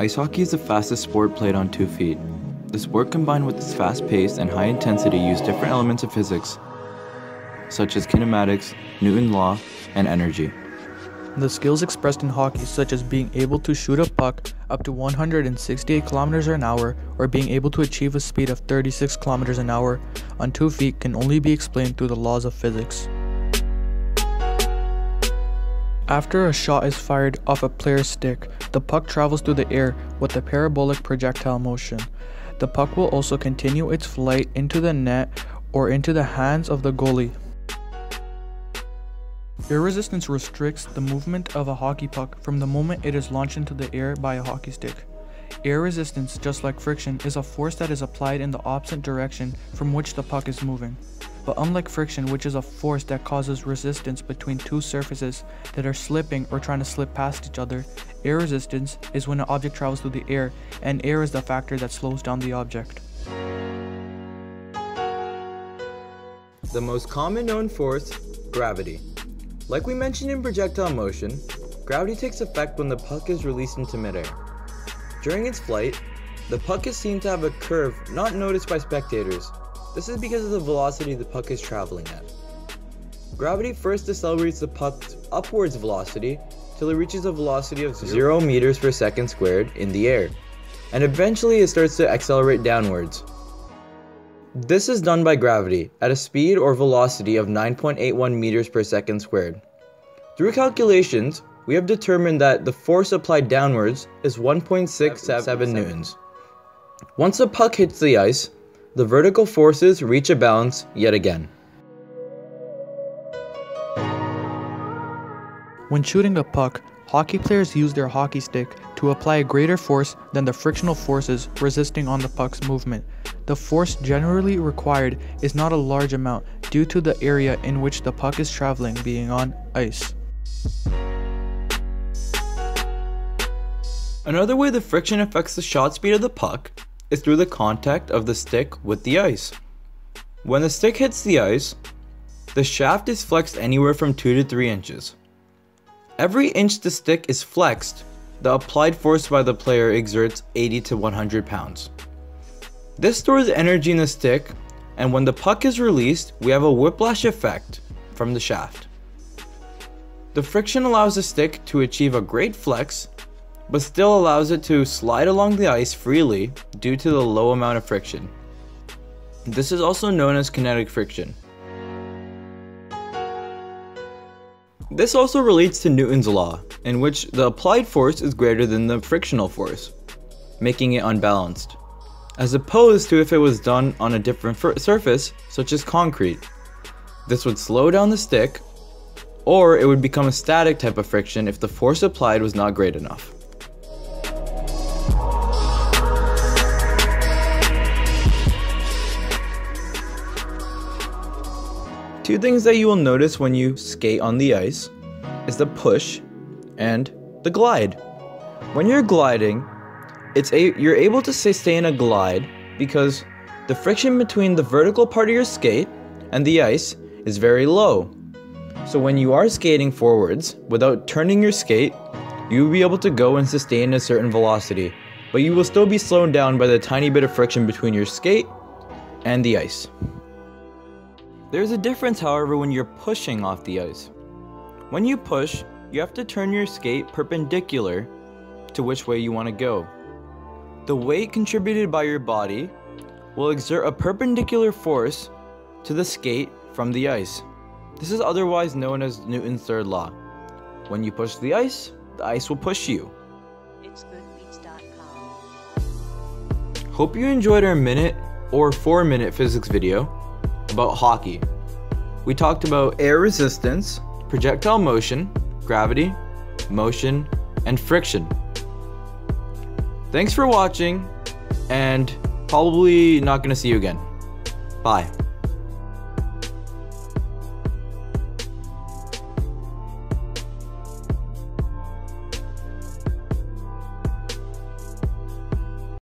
Ice hockey is the fastest sport played on 2 feet. The sport, combined with its fast pace and high intensity, use different elements of physics, such as kinematics, Newton's law, and energy. The skills expressed in hockey, such as being able to shoot a puck up to 168 kilometers an hour or being able to achieve a speed of 36 kilometers an hour on 2 feet, can only be explained through the laws of physics. After a shot is fired off a player's stick, the puck travels through the air with a parabolic projectile motion. The puck will also continue its flight into the net or into the hands of the goalie. Air resistance restricts the movement of a hockey puck from the moment it is launched into the air by a hockey stick. Air resistance, just like friction, is a force that is applied in the opposite direction from which the puck is moving. But unlike friction, which is a force that causes resistance between two surfaces that are slipping or trying to slip past each other, air resistance is when an object travels through the air, and air is the factor that slows down the object. The most common known force, gravity. Like we mentioned in projectile motion, gravity takes effect when the puck is released into midair. During its flight, the puck is seen to have a curve not noticed by spectators. This is because of the velocity the puck is traveling at. Gravity first decelerates the puck's upwards velocity till it reaches a velocity of 0 meters per second squared in the air, and eventually it starts to accelerate downwards. This is done by gravity at a speed or velocity of 9.81 meters per second squared. Through calculations, we have determined that the force applied downwards is 1.67 newtons. Once the puck hits the ice, the vertical forces reach a balance yet again. When shooting a puck, hockey players use their hockey stick to apply a greater force than the frictional forces resisting on the puck's movement. The force generally required is not a large amount due to the area in which the puck is traveling being on ice. Another way the friction affects the shot speed of the puck is through the contact of the stick with the ice. When the stick hits the ice, the shaft is flexed anywhere from 2 to 3 inches. Every inch the stick is flexed, the applied force by the player exerts 80 to 100 pounds. This stores energy in the stick, and when the puck is released, we have a whiplash effect from the shaft. The friction allows the stick to achieve a great flex, but still allows it to slide along the ice freely due to the low amount of friction. This is also known as kinetic friction. This also relates to Newton's law, in which the applied force is greater than the frictional force, making it unbalanced, as opposed to if it was done on a different surface, such as concrete. This would slow down the stick, or it would become a static type of friction if the force applied was not great enough. Two things that you will notice when you skate on the ice is the push and the glide. When you're gliding, you're able to stay in a glide because the friction between the vertical part of your skate and the ice is very low. So when you are skating forwards without turning your skate, you will be able to go and sustain a certain velocity, but you will still be slowed down by the tiny bit of friction between your skate and the ice. There's a difference, however, when you're pushing off the ice. When you push, you have to turn your skate perpendicular to which way you want to go. The weight contributed by your body will exert a perpendicular force to the skate from the ice. This is otherwise known as Newton's third law. When you push the ice will push you. Hope you enjoyed our minute or 4-minute physics video about hockey. We talked about air resistance, projectile motion, gravity, motion, and friction. Thanks for watching, and probably not gonna see you again. Bye.